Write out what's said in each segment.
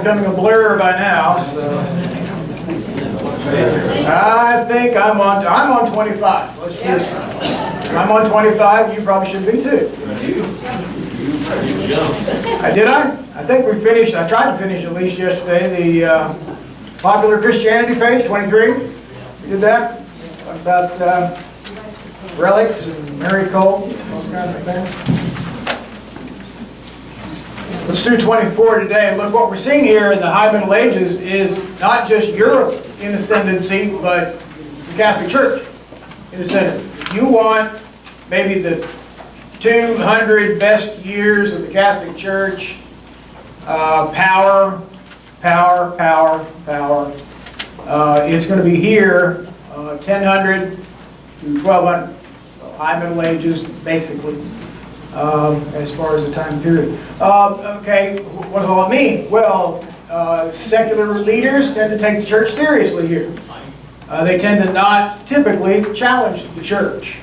becoming a blur by now. So. I think I'm on 25. Let's just, I'm on 25. You probably should be too. Did I? I think we finished. I tried to finish at least yesterday the popular Christianity page 23. We did that about relics and Mary Cole, those kinds of things. Let's do 24 today. Look, what we're seeing here in the High Middle Ages is not just Europe in ascendancy, but the Catholic Church in ascendancy. If you want maybe the 200 best years of the Catholic Church, power, it's going to be here, 1000 to 1200. So High Middle Ages, basically. As far as the time period. Okay, what does all that mean? Well, secular leaders tend to take the church seriously here. They tend to not typically challenge the church.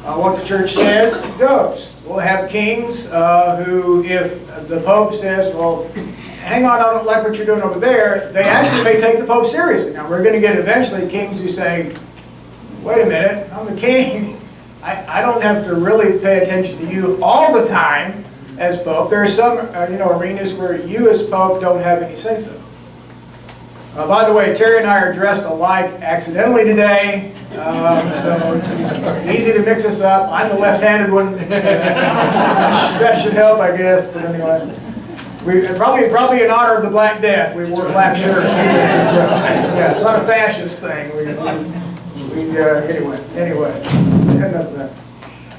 What the church says goes. We'll have kings who, if the Pope says, well, hang on, I don't like what you're doing over there, they actually may take the Pope seriously. Now, we're going to get eventually kings who say, wait a minute, I'm the king. I don't have to really pay attention to you all the time as Pope. There are some arenas where you as Pope don't have any say-so. By the way, Terry and I are dressed alike accidentally today, so it's easy to mix us up. I'm the left-handed one. That should help, I guess. But anyway, we probably in honor of the Black Death, we wore black shirts. Yeah, it's not a fascist thing. Anyway.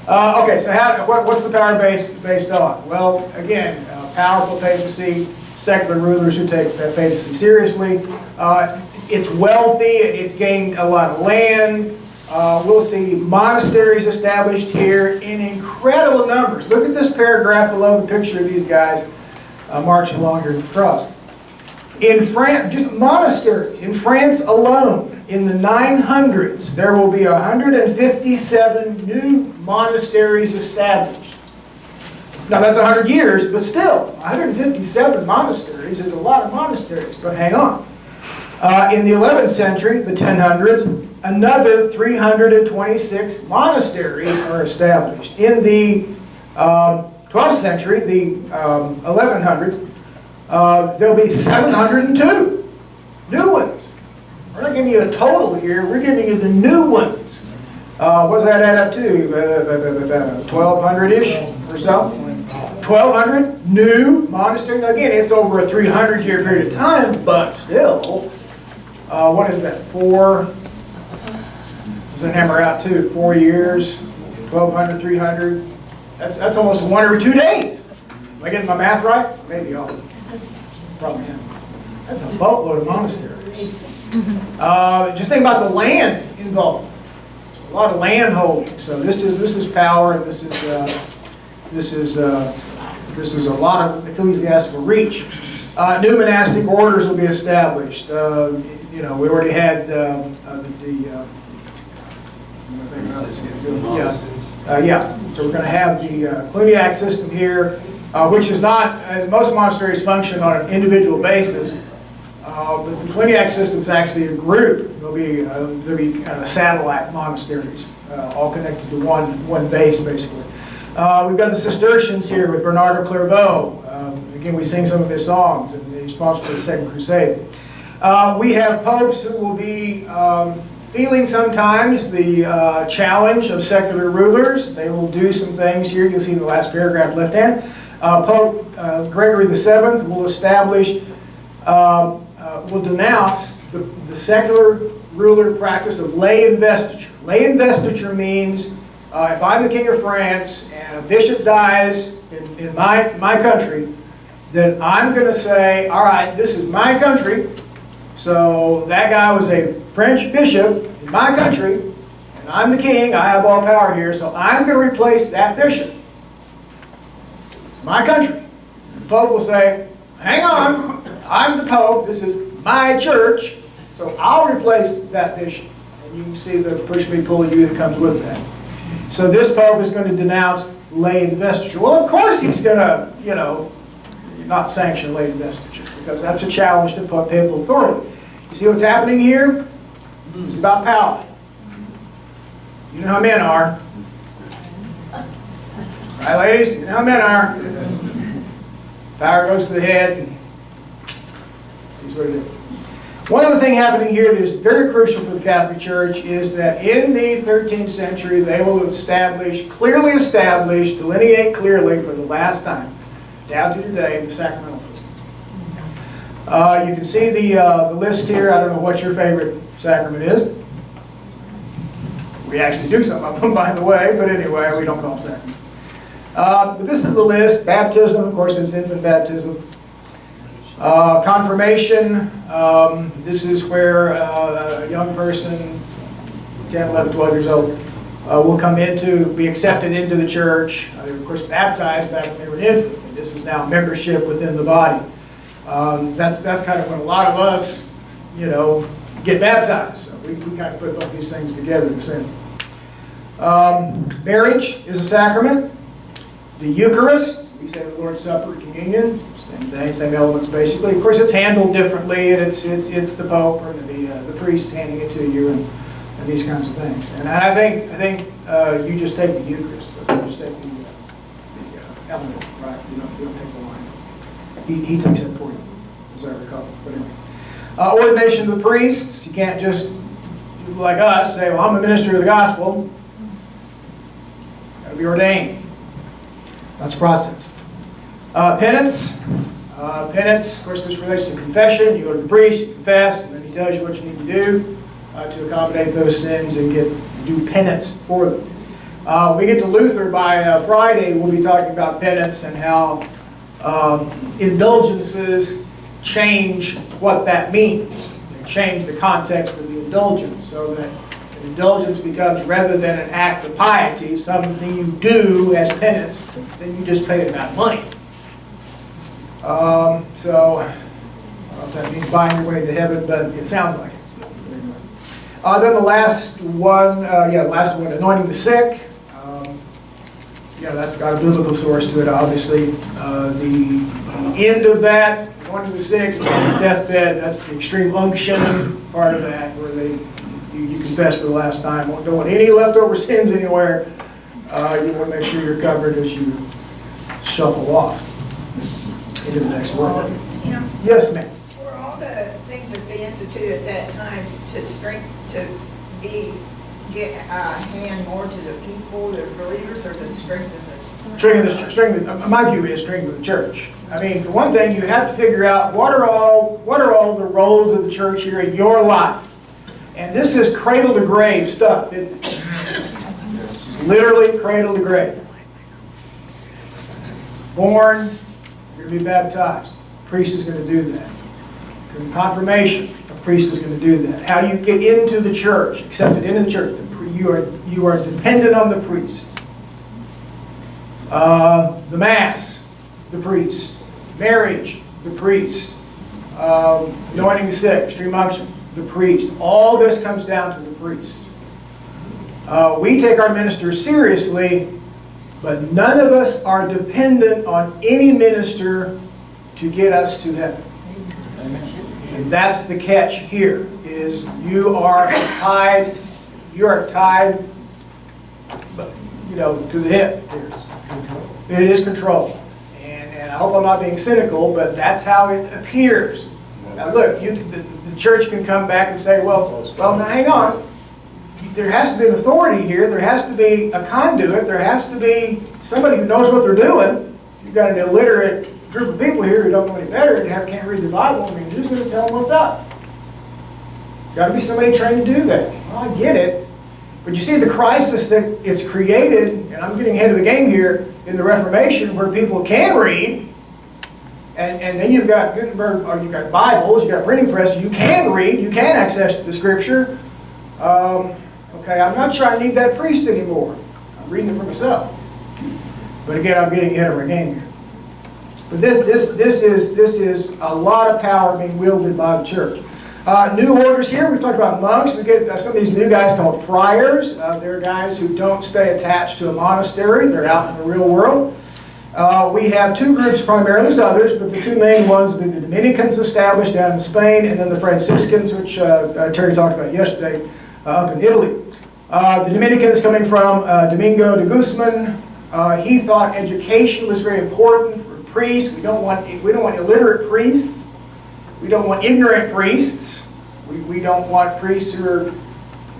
Okay, so what's the power based on? Well, again, powerful papacy, secular rulers who take that papacy seriously. It's wealthy, it's gained a lot of land. We'll see monasteries established here in incredible numbers. Look at this paragraph below the picture of these guys marching along here with the cross. In France, just monasteries, in France alone, in the 900s, there will be 157 new monasteries established. Now that's 100 years, but still, 157 monasteries is a lot of monasteries, but hang on. In the 11th century, the 1000s, another 326 monasteries are established. In the 12th century, the 1100s, there'll be 702 new ones. We're not giving you a total here, we're giving you the new ones. What does that add up to? 1,200-ish or so? 1,200 new monasteries. Now again, it's over a 300-year period of time, but still, what is that, 4? Does that hammer out to 4 years, 1,200, 300? That's almost 1 every 2 days. Am I getting my math right? Maybe I'll. Probably am. That's a boatload of monasteries. Just think about the land involved. A lot of land holding. So this is power, and this is a lot of ecclesiastical reach. New monastic orders will be established. We already had So we're going to have the Cluniac system here, which is not, most monasteries function on an individual basis. But the Cluniac system is actually a group. There'll be kind of satellite monasteries, all connected to one base, basically. We've got the Cistercians here with Bernardo Clairvaux. Again, we sing some of his songs, and he's responsible for the Second Crusade. We have popes who will be feeling sometimes the challenge of secular rulers. They will do some things here. You'll see in the last paragraph, left hand. Pope Gregory VII will establish, will denounce the secular ruler practice of lay investiture. Lay investiture means if I'm the king of France and a bishop dies in my country, then I'm going to say, all right, this is my country. So that guy was a French bishop in my country, and I'm the king. I have all power here, so I'm going to replace that bishop. My country. The Pope will say, hang on, I'm the Pope. This is my church, so I'll replace that bishop. And you can see the push me, pull you that comes with that. So this Pope is going to denounce lay investiture. Well, of course he's going to, not sanction lay investiture. because that's a challenge to papal authority. You see what's happening here? It's about power. You know how men are. Right, ladies? You know how men are. Power goes to the head. Here's what it is. One other thing happening here that is very crucial for the Catholic Church is that in the 13th century they will clearly establish, delineate clearly for the last time, down to today, the sacramental system. You can see the list here. I don't know what your favorite sacrament is. We actually do some of them, by the way, but anyway, we don't call them sacraments. But this is the list. Baptism, of course, is infant baptism. Confirmation, this is where a young person, 10, 11, 12 years old, will come be accepted into the church. They were, of course, baptized back when they were an infant. And this is now membership within the body. That's kind of when a lot of us, get baptized. So we kind of put both these things together in a sense. Marriage is a sacrament. The Eucharist, we say the Lord's Supper, Communion, same thing, same elements basically. Of course, it's handled differently, and it's the Pope or the priest handing it to you, and these kinds of things. And I think you just take the Eucharist, or you just take the element, right? You don't take the wine. He takes it for you, as I recall. But anyway, ordination of the priests. You can't just, like us, say, "Well, I'm a minister of the gospel." Got to be ordained. That's a process. Penance. Penance, of course, this relates to confession. You go to the priest, you confess, and then he tells you what you need to do to accommodate those sins and do penance for them. We get to Luther by Friday. We'll be talking about penance and how indulgences change what that means. They change the context of the indulgence so that an indulgence becomes, rather than an act of piety, something you do as penance, then you just pay that money. So, I don't know if that means buying your way to heaven, but it sounds like it. Then the last one, anointing the sick. That's got a biblical source to it, obviously. The end of that, anointing the sick, deathbed, that's the extreme unction part of that, where you confess for the last time. Don't want any leftover sins anywhere. You want to make sure you're covered as you shuffle off into the next world. Yes, ma'am. Were all the things that they instituted at that time get hand more to the people, the believers, or to strengthen my view is strengthen the church. I mean, for one thing, you have to figure out what are all the roles of the church here in your life. And this is cradle to grave stuff. Literally cradle to grave. Born, you're going to be baptized. A priest is going to do that. Confirmation, a priest is going to do that. How do you get into the church, accepted into the church? You are dependent on the priest. The Mass, the priest. Marriage, the priest. Anointing the sick, extreme unction, the priest. All this comes down to the priest. We take our ministers seriously, but none of us are dependent on any minister to get us to heaven. And that's the catch here, is you are tied to the hip. It is control. And I hope I'm not being cynical, but that's how it appears. Now look, the church can come back and say, well, now hang on. There has to be an authority here. There has to be a conduit. There has to be somebody who knows what they're doing. You've got an illiterate group of people here who don't know any better and can't read the Bible. I mean, who's going to tell them what's up? There's got to be somebody trained to do that. Well, I get it. But you see the crisis that it's created, and I'm getting ahead of the game here, in the Reformation, where people can read, and then you've got Gutenberg, or you've got Bibles, you've got printing presses, you can read, you can access the Scripture. Okay, I'm not sure I need that priest anymore. I'm reading it for myself. But again, I'm getting ahead of my game here. But this is a lot of power being wielded by the church. New orders here. We've talked about monks. We get some of these new guys called friars. They're guys who don't stay attached to a monastery. They're out in the real world. We have two groups primarily, there's others, but the two main ones would be the Dominicans established down in Spain, and then the Franciscans, which Terry talked about yesterday, up in Italy. The Dominicans coming from Domingo de Guzman. He thought education was very important for priests. We don't want illiterate priests. We don't want ignorant priests. We don't want priests who are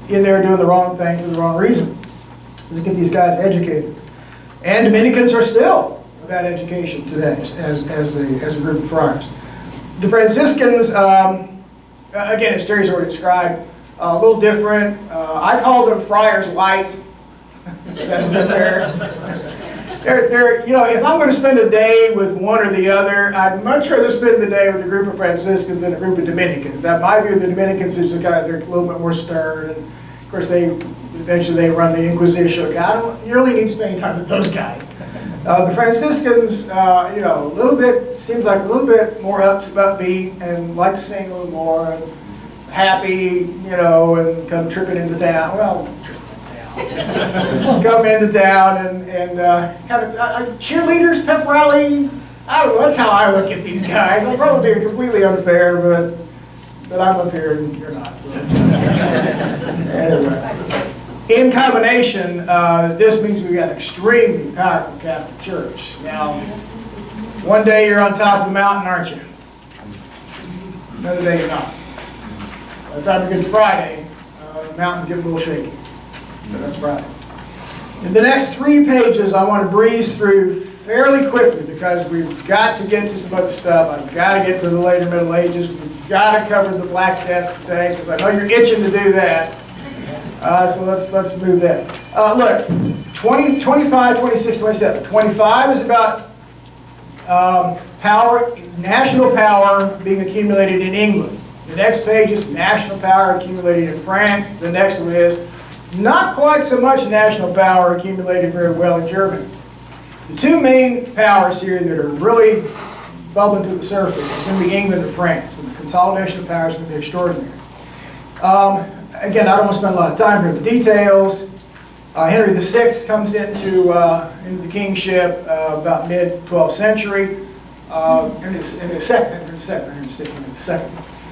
in there doing the wrong thing for the wrong reason. Let's get these guys educated. And Dominicans are still about education today as a group of friars. The Franciscans, again, as Terry's already described, a little different. I call them friars light. Is that fair? They're, you know, if I'm going to spend a day with one or the other, I'd much rather spend the day with a group of Franciscans than a group of Dominicans. Now, my view of the Dominicans is they're a little bit more stern, and of course eventually they run the Inquisition. You really need to spend time with those guys. The Franciscans, you know, seems like a little bit more upbeat and like to sing a little more, and happy, you know, and come tripping into town. Well, come into town and kind of cheerleaders, pep rally. I don't know. That's how I look at these guys. I'm probably being completely unfair, but I'm up here and you're not. So. Anyway, in combination, this means we've got an extremely powerful Catholic Church. Now, one day you're on top of the mountain, aren't you? Another day you're not. By the time we get to Friday, the mountains get a little shaky. But that's Friday. In the next 3 pages, I want to breeze through fairly quickly because we've got to get to some other stuff. I've got to get to the later Middle Ages. We've got to cover the Black Death today because I know you're itching to do that. So let's move that. Look, 20, 25, 26, 27. 25 is about power, national power being accumulated in England. The next page is national power accumulated in France. The next one is not quite so much national power accumulated very well in Germany. The two main powers here that are really bubbling to the surface is going to be England and France, and the consolidation of power is going to be extraordinary. Again, I don't want to spend a lot of time here with the details. Henry VI comes into the kingship about mid-12th century. Henry II.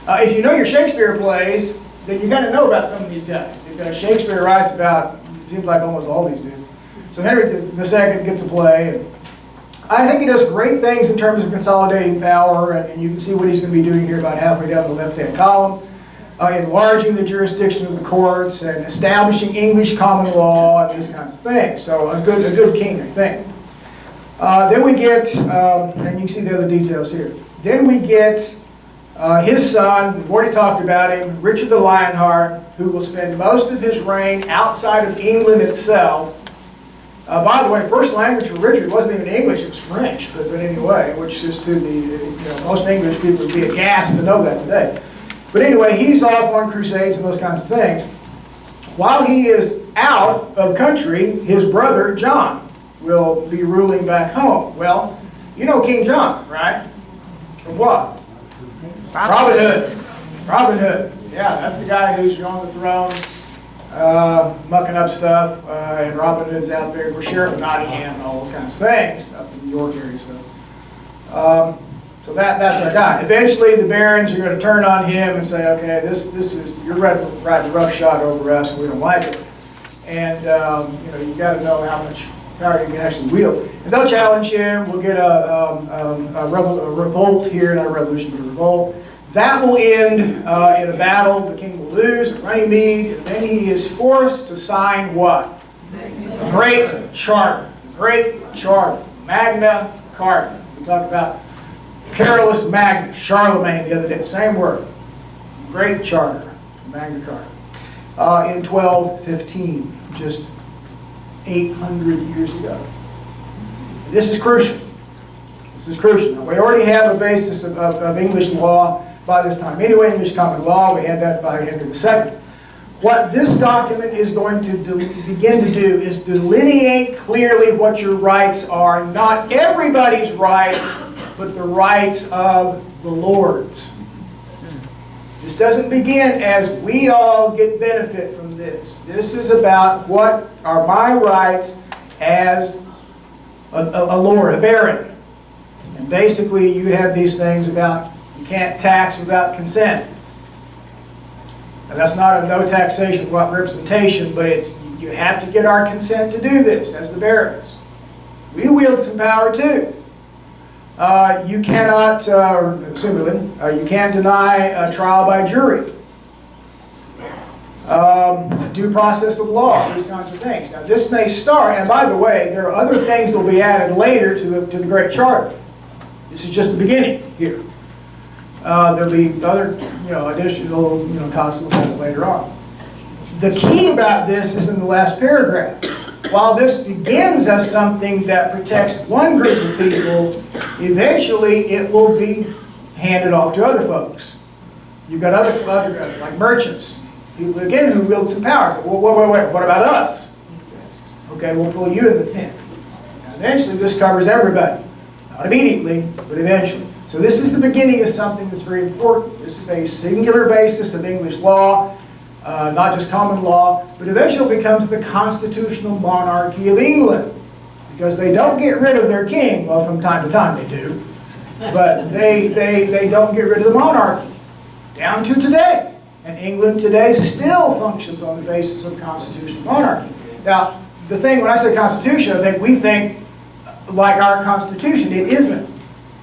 If you know your Shakespeare plays, then you got to know about some of these guys. Because Shakespeare writes about, it seems like almost all these dudes. So Henry II gets a play. And I think he does great things in terms of consolidating power, and you can see what he's going to be doing here about halfway down the left-hand column. Enlarging the jurisdiction of the courts and establishing English common law and these kinds of things. So a good king, I think. Then we get, and you can see the other details here. Then we get his son, we've already talked about him, Richard the Lionheart, who will spend most of his reign outside of England itself. By the way, first language for Richard wasn't even English, it was French, but anyway, which is to the, most English people would be aghast to know that today. But anyway, he's off on crusades and those kinds of things. While he is out of country, his brother John will be ruling back home. Well, you know King John, right? From what? Robin Hood. Robin Hood. Yeah, that's the guy who's on the throne, mucking up stuff, and Robin Hood's out there for Sheriff of Nottingham and all those kinds of things, up in the York area stuff. So that's our guy. Eventually, the barons are going to turn on him and say, "Okay, this is you're riding roughshod over us, and we don't like it." And you got to know how much power you can actually wield. And they'll challenge him. We'll get a revolt here, not a revolution, but a revolt. That will end in a battle. The king will lose at Runnymede, and then he is forced to sign what? A Great Charter. Great Charter. Magna Carta. We talked about Carolus Magnus, Charlemagne the other day, same word. Great Charter, Magna Carta. In 1215, just 800 years ago. This is crucial. This is crucial. Now, we already have a basis of English law by this time. Anyway, English common law, we had that by Henry II. What this document is going to begin to do is delineate clearly what your rights are. Not everybody's rights, but the rights of the lords. This doesn't begin as we all get benefit from this. This is about what are my rights as a lord, a baron. And basically you have these things about you can't tax without consent. And that's not a no taxation without representation, but you have to get our consent to do this as the barons. We wield some power too. You cannot, assumedly, you can't deny a trial by jury. Due process of law, these kinds of things. Now this may start, and by the way, there are other things that will be added later to the Great Charter. This is just the beginning here. There'll be other, additional, constitutional later on. The key about this is in the last paragraph. While this begins as something that protects one group of people, eventually it will be handed off to other folks. You've got other like merchants, people again who wield some power. Well, wait, what about us? Okay, we'll pull you in the tent. Now, eventually this covers everybody. Not immediately, but eventually. So this is the beginning of something that's very important. This is a singular basis of English law, not just common law, but eventually becomes the constitutional monarchy of England. Because they don't get rid of their king, well, from time to time they do, but they don't get rid of the monarchy, down to today. And England today still functions on the basis of constitutional monarchy. Now, the thing, when I say constitution, I think we think like our constitution. It isn't.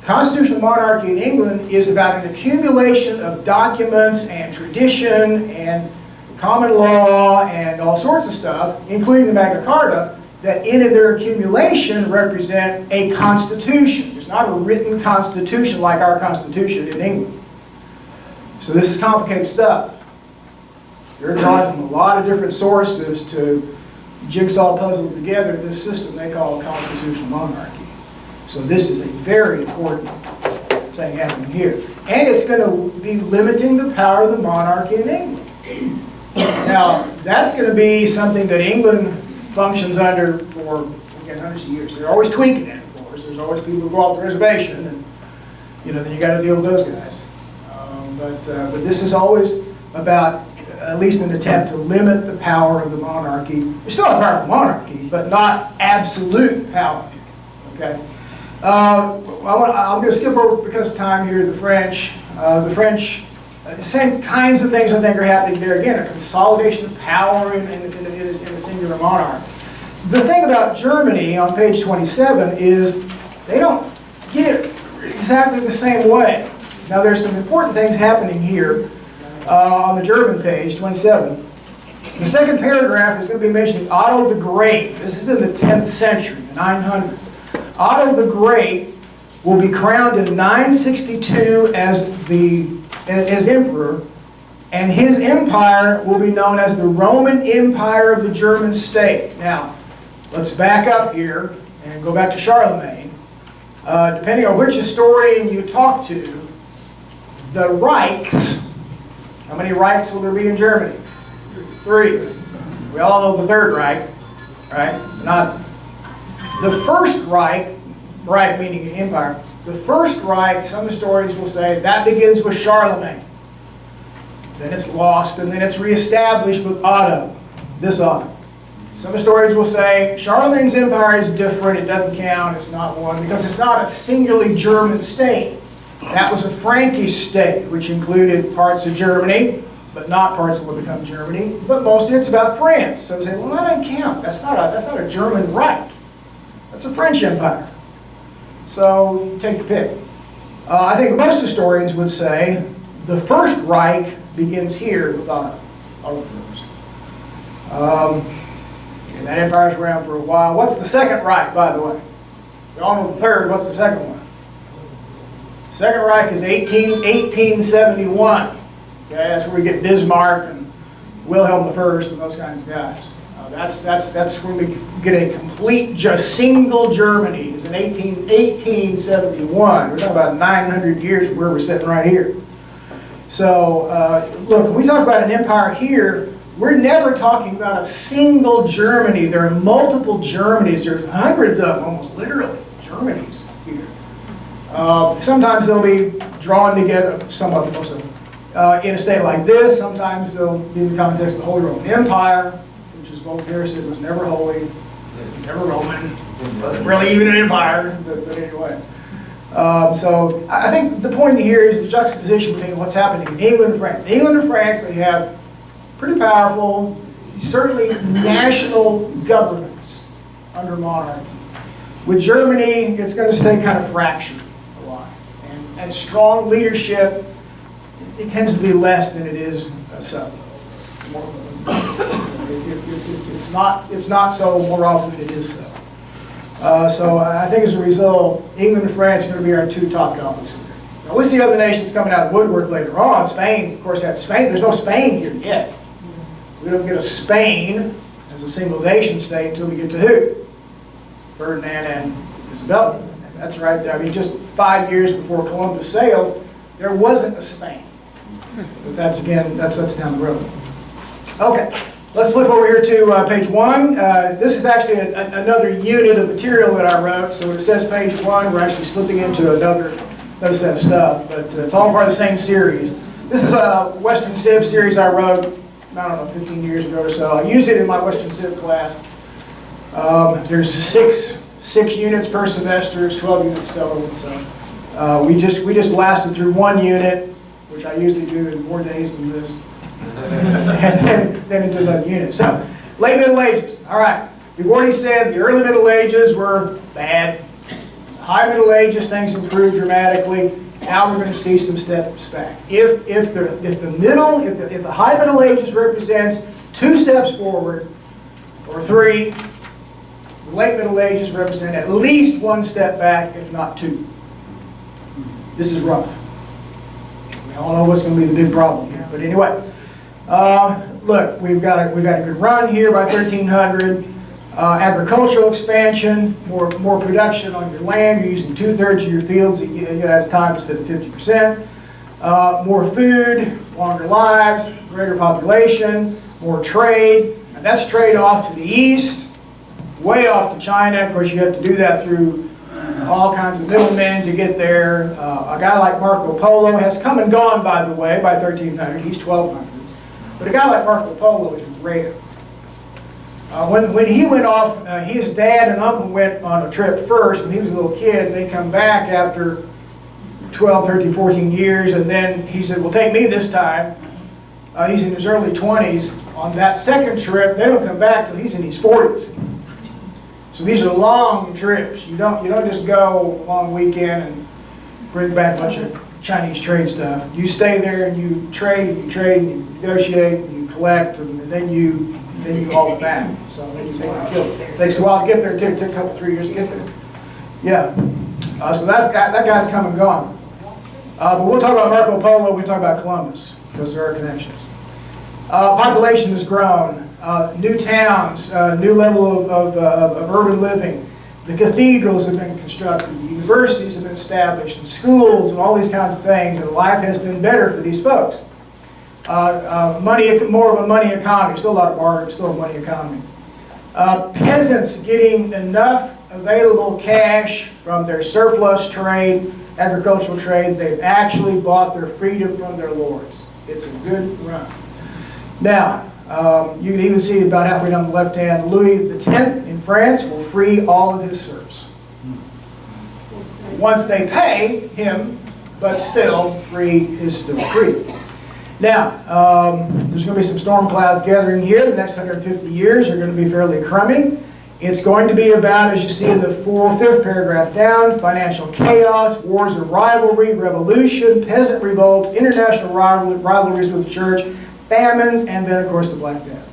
Constitutional monarchy in England is about an accumulation of documents and tradition and common law and all sorts of stuff, including the Magna Carta, that in their accumulation represent a constitution. It's not a written constitution like our constitution in England. So this is complicated stuff. They're drawing from a lot of different sources to jigsaw puzzle together this system they call constitutional monarchy. So this is a very important thing happening here. And it's going to be limiting the power of the monarchy in England. Now, that's going to be something that England functions under for, again, hundreds of years. They're always tweaking it, of course. There's always people who go off the reservation, and then you got to deal with those guys. But this is always about at least an attempt to limit the power of the monarchy. There's still a powerful monarchy, but not absolute power. Okay. I'm going to skip over because of time here. The French, the same kinds of things I think are happening there again. A consolidation of power in a singular monarch. The thing about Germany on page 27 is they don't get it exactly the same way. Now there's some important things happening here on the German page 27. The second paragraph is going to be mentioning Otto the Great. This is in the 10th century, the 900s. Otto the Great will be crowned in 962 as emperor, and his empire will be known as the Roman Empire of the German state. Now, let's back up here and go back to Charlemagne. Depending on which historian you talk to, the Reichs, how many Reichs will there be in Germany? 3. We all know the Third Reich, right? Nazis. The First Reich meaning an empire, the First Reich, some historians will say, that begins with Charlemagne. Then it's lost, and then it's reestablished with Otto, this Otto. Some historians will say, Charlemagne's empire is different, it doesn't count, it's not one, because it's not a singularly German state. That was a Frankish state, which included parts of Germany, but not parts of what become Germany, but mostly it's about France. So they say, well, that doesn't count. That's not a German Reich. That's a French empire. So you take your pick. I think most historians would say the First Reich begins here with Otto I. And that empire's around for a while. What's the Second Reich, by the way? You all know the third. What's the second one? Second Reich is 1871. Okay, that's where we get Bismarck and Wilhelm I and those kinds of guys. That's when we get a complete, just single Germany. It's in 1871. We're talking about 900 years from where we're sitting right here. So, look, when we talk about an empire here, we're never talking about a single Germany. There are multiple Germanys. There's hundreds of them, almost literally, Germanys here. Sometimes they'll be drawn together, some of them, most of them, in a state like this. Sometimes they'll be in the context of the Holy Roman Empire, which as Voltaire said was never holy. never Roman, wasn't really even an empire, but anyway. So I think the point here is the juxtaposition between what's happening in England and France. England and France, they have pretty powerful, certainly national governments under monarchy. With Germany, it's going to stay kind of fractured a lot. And strong leadership, it tends to be less than it is so. It's not so more often than it is so. So I think as a result, England and France are going to be our two top dogs. Now we see other nations coming out of the woodwork later on. Spain, of course, has Spain. There's no Spain here yet. We don't get a Spain as a single nation state until we get to who? Ferdinand and Isabella. That's right there. I mean, just 5 years before Columbus sailed, there wasn't a Spain. But that's down the road. Okay. Let's flip over here to page 1. This is actually another unit of material that I wrote. So when it says page 1, we're actually slipping into another set of stuff. But it's all part of the same series. This is a Western Civ series I wrote, I don't know, 15 years ago or so. I used it in my Western Civ class. There's six units per semester. It's 12 units total. So we just blasted through one unit, which I usually do in more days than this. and then into the unit. So, late Middle Ages. All right. We've already said the early Middle Ages were bad. High Middle Ages, things improved dramatically. Now we're going to see some steps back. If the High Middle Ages represents 2 steps forward, or 3, the Late Middle Ages represent at least 1 step back, if not 2. This is rough. We all know what's going to be the big problem here. But anyway. Look, we've got a good run here by 1300. Agricultural expansion, more production on your land. You're using 2/3 of your fields at a time instead of 50%. More food, longer lives, greater population, more trade. And that's trade off to the east, way off to China. Of course, you have to do that through all kinds of middlemen to get there. A guy like Marco Polo has come and gone, by the way, by 1300. He's 1200. But a guy like Marco Polo is rare. When he went off, his dad and uncle went on a trip first when he was a little kid, and they come back after 12, 13, 14 years, and then he said, well, take me this time. He's in his early 20s. On that second trip, they don't come back till he's in his 40s. So these are long trips. You don't just go a long weekend and bring back a bunch of Chinese trade stuff. You stay there and you trade and you negotiate and you collect, and then you haul it back. So then you take the kill. It takes a while to get there. It took a couple, 3 years to get there. Yeah. So that guy's come and gone. But we'll talk about Marco Polo. We'll talk about Columbus because there are connections. Population has grown. New towns, new level of urban living. The cathedrals have been constructed, the universities have been established, and schools, and all these kinds of things, and life has been better for these folks. More of a money economy, still a lot of barter, still a money economy. Peasants getting enough available cash from their surplus trade, agricultural trade, they've actually bought their freedom from their lords. It's a good run. Now, you can even see about halfway down the left hand, Louis X in France will free all of his serfs. Once they pay him, but still free is still free. Now, there's going to be some storm clouds gathering here. The next 150 years are going to be fairly crummy. It's going to be about, as you see in the 5th paragraph down, financial chaos, wars of rivalry, revolution, peasant revolts, international rivalries with the church, famines, and then, of course, the Black Death.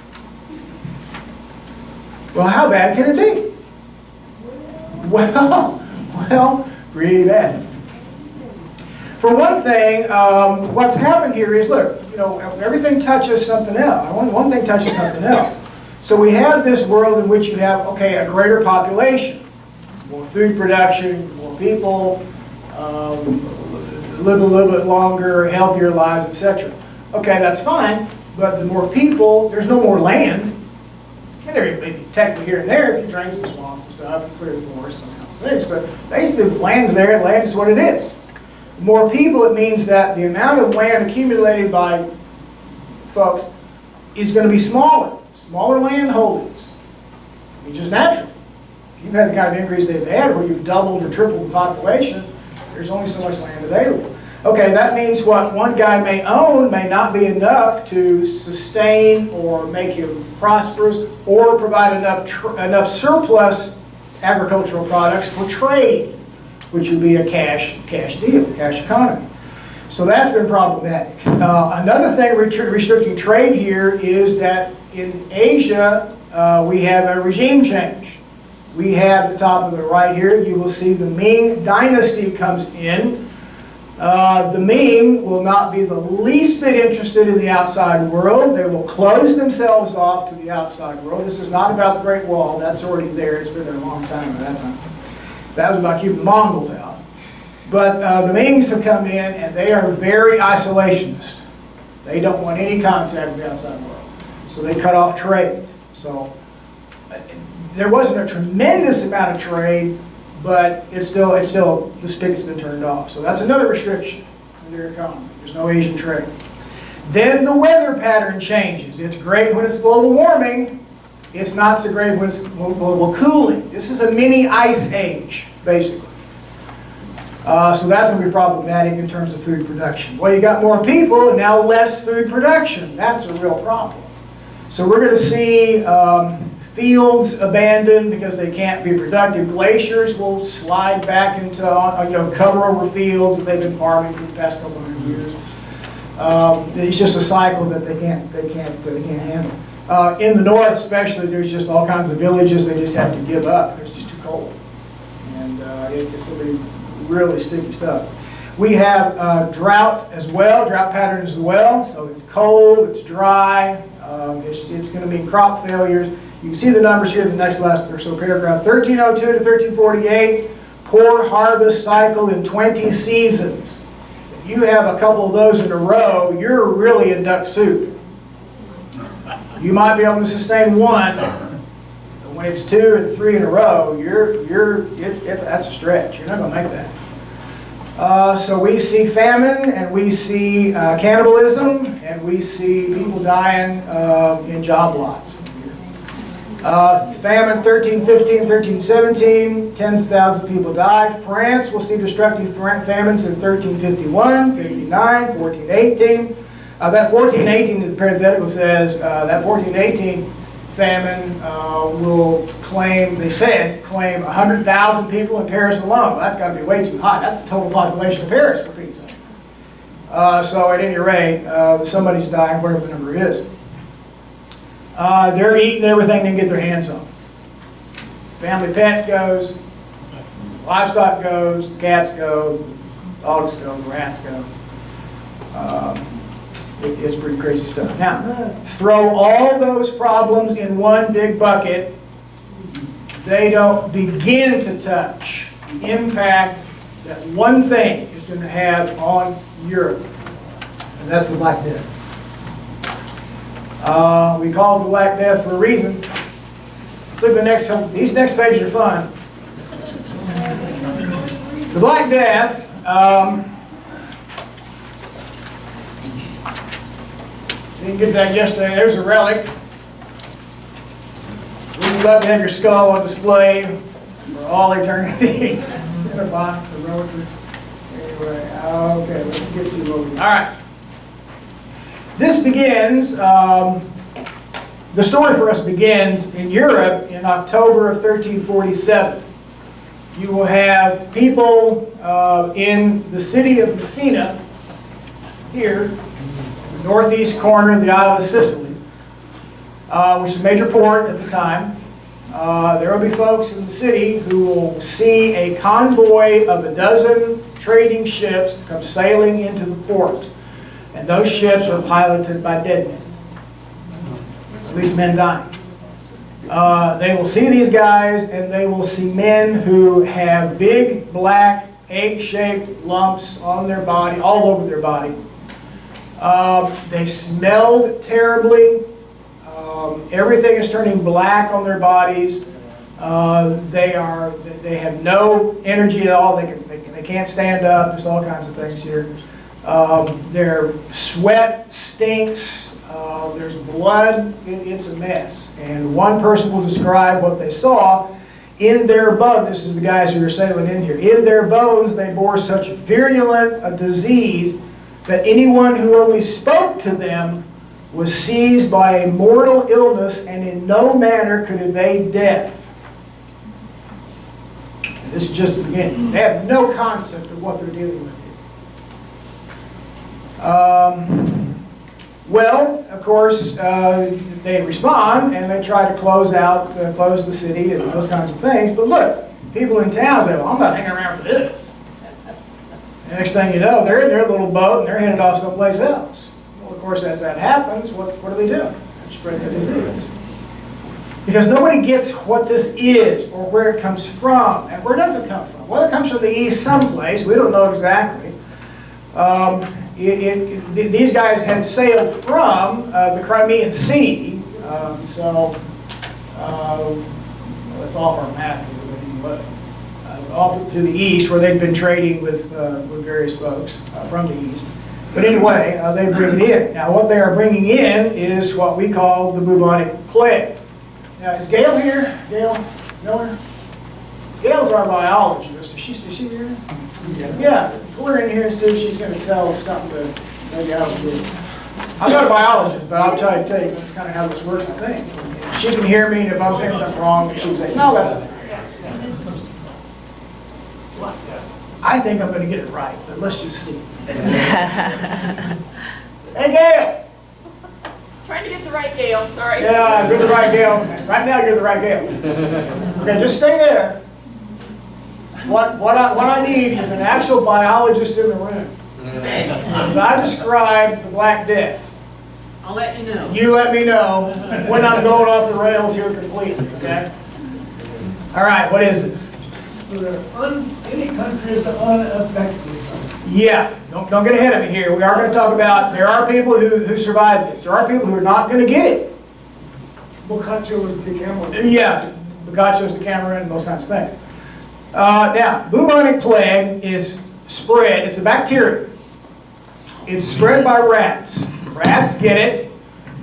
Well, how bad can it be? Well, pretty bad. For one thing, what's happened here is, look, everything touches something else. One thing touches something else. So we have this world in which you have, a greater population, more food production, more people, live a little bit longer, healthier lives, etc. Okay, that's fine, but the more people, there's no more land. And there may be technically here and there if you drain some swamps and stuff, clear the forest, those kinds of things, but basically the land's there, and land is what it is. The more people, it means that the amount of land accumulated by folks is going to be smaller. Smaller land holdings, which is natural. If you've had the kind of increase they've had, where you've doubled or tripled the population, there's only so much land available. Okay, that means what one guy may own may not be enough to sustain or make him prosperous or provide enough surplus agricultural products for trade, which would be a cash deal, cash economy. So that's been problematic. Another thing restricting trade here is that in Asia, we have a regime change. We have at the top of the right here, you will see the Ming dynasty comes in. The Ming will not be the least bit interested in the outside world. They will close themselves off to the outside world. This is not about the Great Wall. That's already there. It's been there a long time at that time. That was about keeping the Mongols out. But the Mings have come in, and they are very isolationist. They don't want any contact with the outside world. So they cut off trade. So there wasn't a tremendous amount of trade, but it's still the spigot's been turned off. So that's another restriction in their economy. There's no Asian trade. Then the weather pattern changes. It's great when it's global warming. It's not so great when it's global cooling. This is a mini ice age, basically. So that's going to be problematic in terms of food production. Well, you got more people and now less food production. That's a real problem. So we're going to see fields abandoned because they can't be productive. Glaciers will slide back into, cover over fields that they've been farming for the past couple hundred years. It's just a cycle that they can't handle. In the north, especially, there's just all kinds of villages they just have to give up. It's just too cold, and it's going to be really sticky stuff. We have drought as well, drought pattern as well. So it's cold, it's dry. It's going to mean crop failures. You can see the numbers here in the next last or so paragraph. 1302 to 1348, poor harvest cycle in 20 seasons. If you have a couple of those in a row, you're really in duck soup. You might be able to sustain one, but when it's 2 and 3 in a row, that's a stretch. You're not going to make that. So we see famine, and we see cannibalism, and we see people dying in job lots. Famine 1315, 1317, tens of thousands of people died. France will see destructive famines in 1351, 59, 1418. That 1418, the parenthetical says, that 1418 famine will claim 100,000 people in Paris alone. Well, that's got to be way too high. That's the total population of Paris, for Pete's sake. So at any rate, somebody's dying, whatever the number is. They're eating everything they can get their hands on. Family pet goes, livestock goes, cats go, dogs go, rats go. It's pretty crazy stuff. Now, throw all those problems in one big bucket. They don't begin to touch the impact that one thing is going to have on Europe, and that's the Black Death. We call it the Black Death for a reason. Let's look at the next one. These next pages are fun. The Black Death, didn't get that yesterday. There's a relic. We'd love to have your skull on display for all eternity in a box of rotary. Anyway, okay, let's get to over. All right. This begins, the story for us begins in Europe in October of 1347. You will have people in the city of Messina, here, the northeast corner of the island of Sicily, which is a major port at the time. There will be folks in the city who will see a convoy of a dozen trading ships come sailing into the port. And those ships are piloted by dead men. At least men dying. They will see these guys, and they will see men who have big, black, egg-shaped lumps on their body, all over their body. They smelled terribly. Everything is turning black on their bodies. They have no energy at all. They can't stand up. There's all kinds of things here. Their sweat stinks. There's blood. It's a mess. And one person will describe what they saw In their bones, this is the guys who are sailing in here, in their bones they bore such virulent a disease that anyone who only spoke to them was seized by a mortal illness and in no manner could evade death. And this is just the beginning. They have no concept of what they're dealing with here. Well, of course, they respond and they try to close the city and those kinds of things. But look, people in town say, well, I'm not hanging around for this. The next thing you know, they're in their little boat and they're headed off someplace else. Well, of course, as that happens, what do they do? They spread the disease. Because nobody gets what this is or where it comes from. And where does it come from? Well, it comes from the east someplace. We don't know exactly. These guys had sailed from the Crimean Sea, so it's off our map here, but off to the east where they'd been trading with various folks from the east. But anyway, they bring it in. Now what they are bringing in is what we call the Bubonic Plague. Now is Gail here? Gail? Know her? Gail's our biologist. Is she here? Yeah, pull her in here and see if she's going to tell us something to maybe how to do it. I'm not a biologist, but I'll try to tell you kind of how this works, I think. She can hear me, and if I'm saying something wrong, she can say, no, that's not it. I think I'm going to get it right, but let's just see. Hey, Gail! Trying to get the right Gail, sorry. Yeah, you're the right Gail. Right now, you're the right Gail. Okay, just stay there. What I need is an actual biologist in the room. As I describe the Black Death, I'll let you know. you let me know when I'm going off the rails here completely, okay? All right, what is this? Any country is unaffected. Yeah, don't get ahead of me here. We are going to talk about, there are people who survived this. There are people who are not going to get it. Boccaccio was the Cameroon. Yeah, Boccaccio's the Cameroon and those kinds of things. Now, bubonic plague is spread, it's a bacteria. It's spread by rats. Rats get it.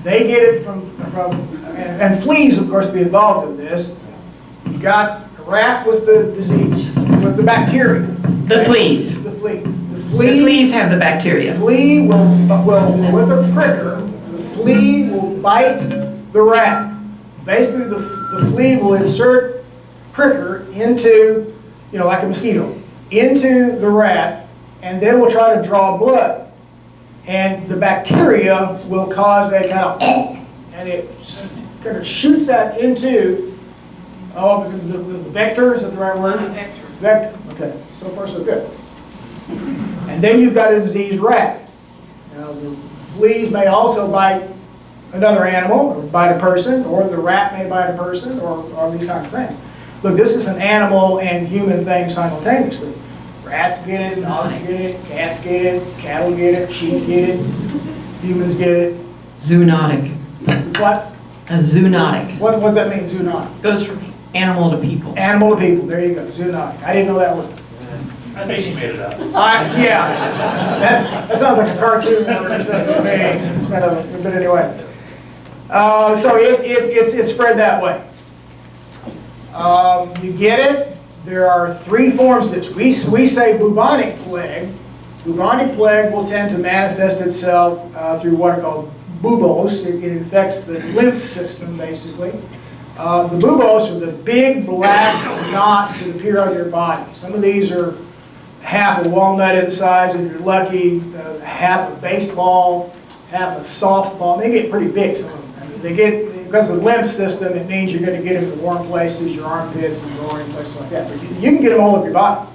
They get it and fleas, of course, be involved in this. You got a rat with the disease, with the bacteria. The fleas. The flea. The fleas have the bacteria. The flea will with a pricker, the flea will bite the rat. Basically, the flea will insert pricker into, like a mosquito, into the rat, and then will try to draw blood. And the bacteria will cause a kind of, and it kind of shoots that into, because the vector, is that the right word? Vector. Vector, okay, so far so good. And then you've got a diseased rat. Now, the fleas may also bite another animal, or bite a person, or the rat may bite a person, or these kinds of things. Look, this is an animal and human thing simultaneously. Rats get it, dogs get it, cats get it, cattle get it, sheep get it, humans get it. Zoonotic. It's what? A zoonotic. What does that mean, zoonotic? Goes from animal to people. Animal to people, there you go, zoonotic. I didn't know that word. I think she made it up. Yeah, that sounds like a cartoon word or something to me. But anyway. So it's spread that way. You get it. There are three forms of this. We say bubonic plague. Bubonic plague will tend to manifest itself through what are called buboes. It infects the lymph system, basically. The buboes are the big black knots that appear on your body. Some of these are half a walnut in size, if you're lucky, half a baseball, half a softball. They get pretty big, some of them. I mean, they get, because of the lymph system, it means you're going to get into warm places, your armpits and groin, places like that. But you can get them all over your body.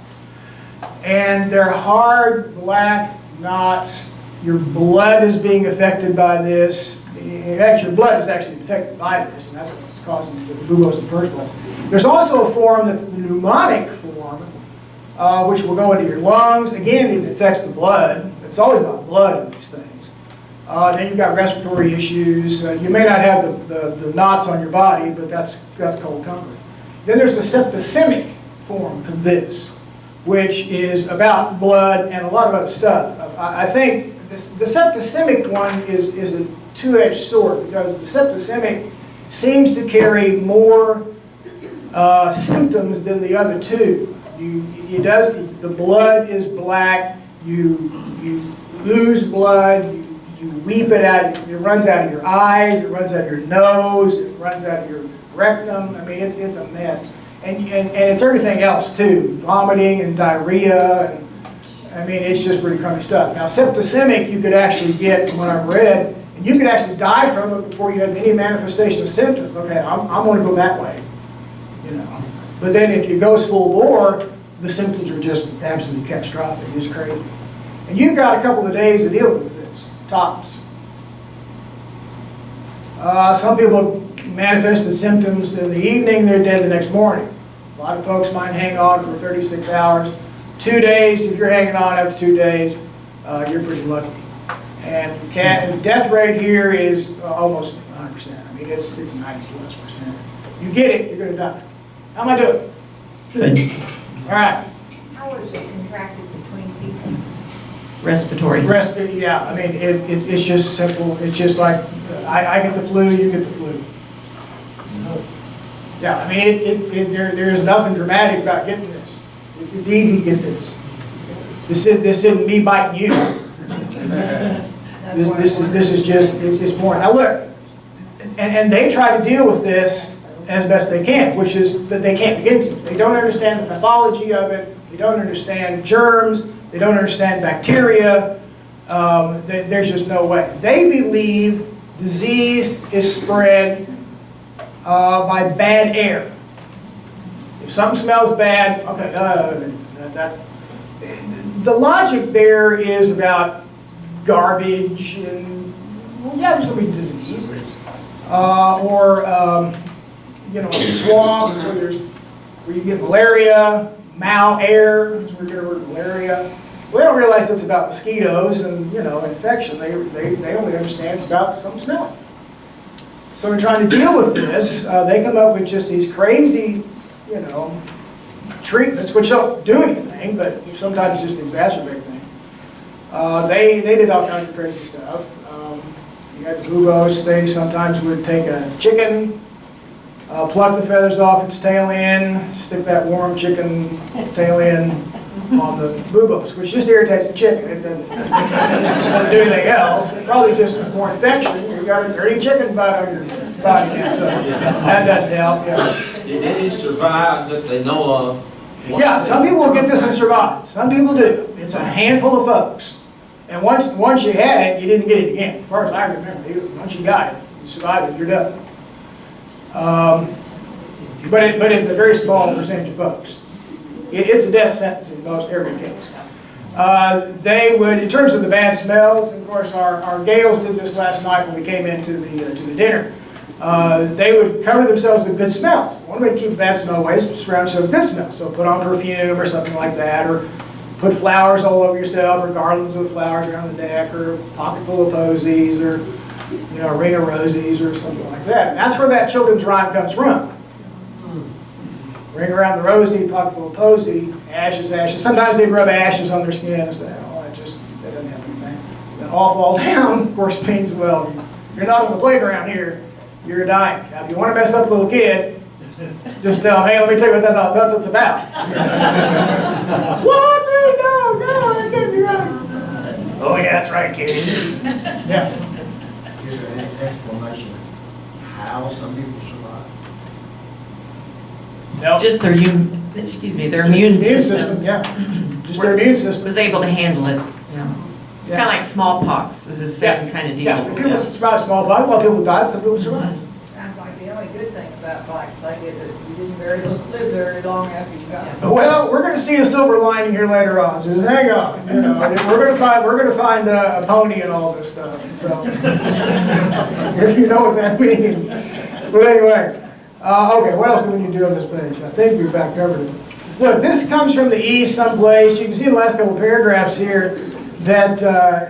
And they're hard, black knots. Your blood is being affected by this. In fact, your blood is actually affected by this, and that's what's causing the buboes in the first place. There's also a form that's the pneumonic form, which will go into your lungs. Again, it affects the blood. It's always about blood in these things. Then you've got respiratory issues. You may not have the knots on your body, but that's cold comfort. Then there's the septicemic form of this, which is about blood and a lot of other stuff. I think the septicemic one is a two-edged sword, because the septicemic seems to carry more symptoms than the other two. The blood is black, you lose blood, you weep it out, it runs out of your eyes, it runs out of your nose, it runs out of your rectum. I mean, it's a mess. And it's everything else too, vomiting and diarrhea, and I mean, it's just pretty crummy stuff. Now, septicemic you could actually get from what I've read, and you could actually die from it before you have any manifestation of symptoms. Okay, I'm going to go that way, you know. But then if it goes full bore, the symptoms are just absolutely catastrophic. It's crazy. And you've got a couple of days to deal with this, tops. Some people manifest the symptoms in the evening, they're dead the next morning. A lot of folks might hang on for 36 hours. 2 days, if you're hanging on after 2 days, you're pretty lucky. And the death rate here is almost 100%. I mean, it's 90+%. You get it, you're going to die. How am I doing? Good. All right. How is it contracted between people? Respiratory. Yeah, I mean, it's just simple. It's just like, I get the flu, you get the flu. Yeah, I mean, there's nothing dramatic about getting this. It's easy to get this. This isn't me biting you. This is just, it's more. Now look, and they try to deal with this as best they can, which is that they can't begin to. They don't understand the pathology of it. They don't understand germs. They don't understand bacteria. There's just no way. They believe disease is spread by bad air. If something smells bad, okay, the logic there is about garbage and, well, yeah, there's going to be disease. You know, a swamp where you get malaria, air, that's where you get the word malaria. Well, they don't realize it's about mosquitoes and, you know, infection. They only understand it's about some smell. So in trying to deal with this, they come up with just these crazy, you know, treatments, which don't do anything, but sometimes just exacerbate things. They did all kinds of crazy stuff. You had the buboes. They sometimes would take a chicken, pluck the feathers off its tail end, stick that warm chicken tail end on the buboes, which just irritates the chicken. It doesn't do anything else. It probably just more infection. You got a dirty chicken bite on your body now, so that doesn't help. Yeah. Did any survive that they know of? Yeah, some people will get this and survive. Some people do. It's a handful of folks. And once you had it, you didn't get it again. As far as I remember, once you got it, you survived it, you're done. But it's a very small percentage of folks. It's a death sentence in most every case. They would, in terms of the bad smells, of course, our Gales did this last night when we came into the dinner. They would cover themselves with good smells. One way to keep bad smell away is to surround yourself with good smells. So put on perfume or something like that, or put flowers all over yourself, or garlands of flowers around the neck, or a pocket full of posies, or you know, a ring of roses, or something like that. And that's where that children's rhyme comes from. Ring around the rosy, pocket full of posy, ashes, ashes. Sometimes they rub ashes on their skin and say, oh, that doesn't have anything. Then all fall down, of course, means, well, you're not on the playground here, you're dying. Now, if you want to mess up a little kid, just tell them, hey, let me tell you what that's about. What? No, that can't be right. Oh, yeah, that's right, kid. Yeah. Is there an explanation how some people survive? No. Just their immune system Yeah. Just their immune system. was able to handle it. Yeah. It's kind of like smallpox. It's the same kind of deal. Yeah, people survive smallpox. While people died, some people survived. Sounds like the only good thing about Black Plague is that you didn't live very long after you got it. Well, we're going to see a silver lining here later on. So just hang on. You know, we're going to find a pony and all this stuff. So if you know what that means. But anyway, okay. What else do we need to do on this page? I think we've about covered it. Look, this comes from the east someplace. You can see the last couple of paragraphs here that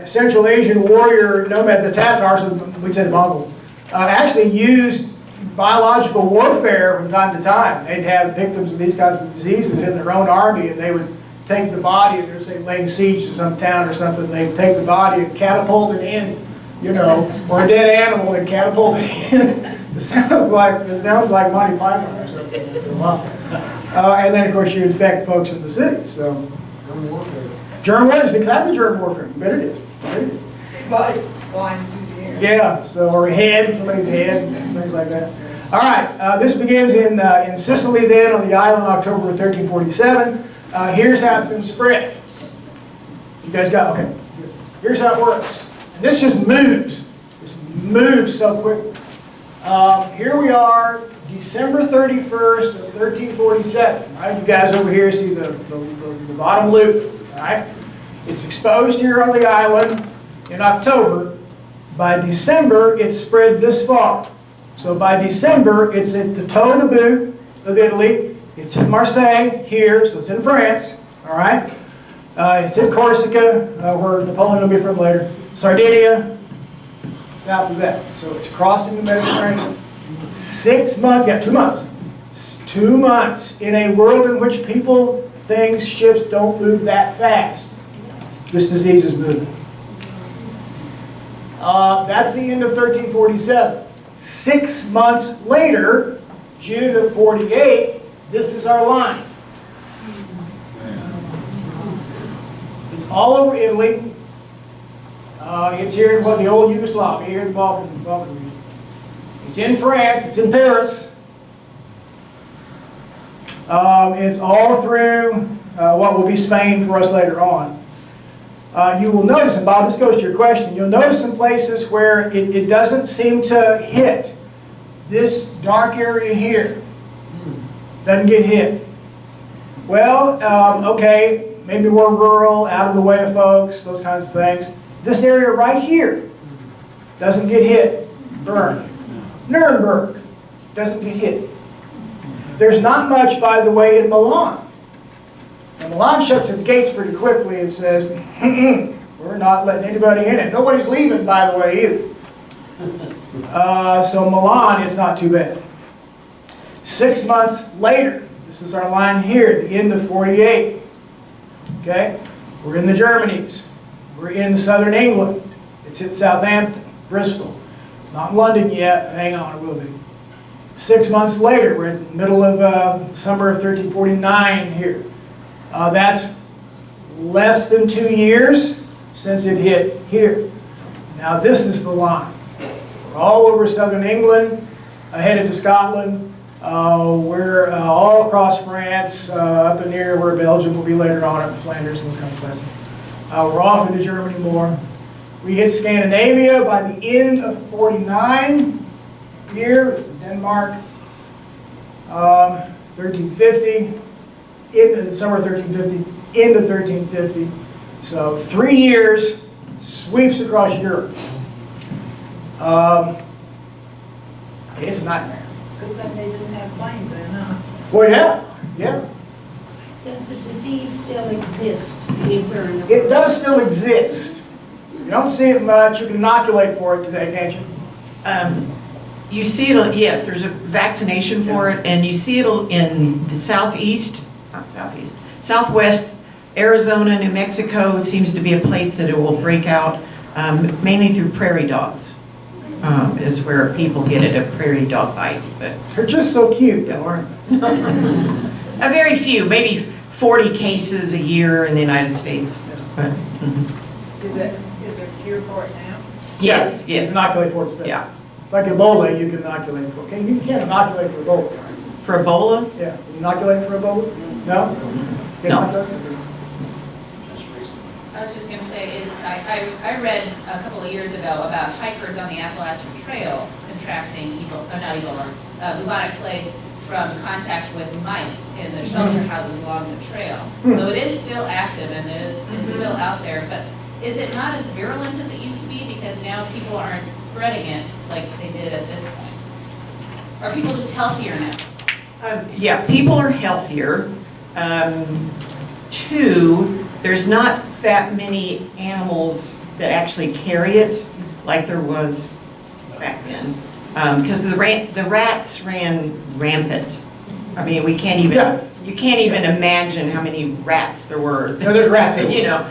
Central Asian warrior nomad, the Tatars, we said Mongols, actually used biological warfare from time to time. They'd have victims of these kinds of diseases in their own army, and they would take the body, if they're, say, laying siege to some town or something, they'd take the body and catapult it in, you know, or a dead animal and catapult it in. It sounds like Monty Python or something. And then, of course, you infect folks in the city, so. Germ warfare. It's exactly germ warfare. You bet it is. Bet it is. Somebody flying through the air. Yeah, so, or a head, somebody's head, things like that. All right, this begins in Sicily then, on the island, October of 1347. Here's how it's been spread. You guys got, okay. Here's how it works. And this just moves. This moves so quickly. Here we are, December 31st of 1347. Right, you guys over here see the bottom loop. All right, it's exposed here on the island in October. By December, it's spread this far. So by December, it's at the toe of the boot of Italy. It's in Marseille here, so it's in France. All right, it's in Corsica, where Napoleon will be from later. Sardinia, south of that. So it's crossing the Mediterranean. 6 months, yeah, 2 months. 2 months in a world in which people, things, ships don't move that fast. This disease is moving. That's the end of 1347. 6 months later, June of 48, this is our line. It's all over Italy. It's here in what the old Yugoslavia, here in the Balkan region. It's in France, it's in Paris. It's all through what will be Spain for us later on. You will notice, and Bob, this goes to your question, you'll notice some places where it doesn't seem to hit. This dark area here doesn't get hit. Well, okay, maybe we're rural, out of the way of folks, those kinds of things. This area right here doesn't get hit, burned. Nuremberg doesn't get hit. There's not much, by the way, in Milan. And Milan shuts its gates pretty quickly and says, we're not letting anybody in it. Nobody's leaving, by the way, either. So Milan is not too bad. 6 months later, this is our line here at the end of 48. Okay? We're in the Germanies. We're in southern England. It's at Southampton, Bristol. It's not in London yet. Hang on, it will be. 6 months later, we're in the middle of summer of 1349 here. That's less than 2 years since it hit here. Now this is the line. We're all over southern England, headed to Scotland. We're all across France, up in near where Belgium will be later on, up in Flanders and those kind of places. We're off into Germany more. We hit Scandinavia by the end of 49 here. It's Denmark, 1350, into summer 1350, into 1350. So 3 years, sweeps across Europe. It's a nightmare. Good thing they didn't have planes then, huh? Well, yeah. Does the disease still exist anywhere in the world? It does still exist. You don't see it much. You can inoculate for it today, can't you? You see it, yes, there's a vaccination for it, and you see it in the southwest, Arizona, New Mexico seems to be a place that it will break out, mainly through prairie dogs, is where people get it, a prairie dog bite. But They're just so cute, though, aren't they? a very few, maybe 40 cases a year in the United States. But, Is there a cure for it now? yes, You can yes, inoculate for it today. yeah. It's like Ebola, you can inoculate for. Okay, you can't inoculate for Ebola, right? For Ebola, Yeah, can you inoculate for Ebola? No? Can't No. inoculate? I was just going to say, I read a couple of years ago about hikers on the Appalachian Trail contracting bubonic plague from contact with mice in the shelter houses along the trail. So it is still active and it's still out there, but is it not as virulent as it used to be because now people aren't spreading it like they did at this point? Are people just healthier now? yeah, people are healthier. Two, there's not that many animals that actually carry it like there was back then. Because the rats ran rampant. I mean, we can't even, you can't even imagine how many rats there were. No, there's rats everywhere. You know,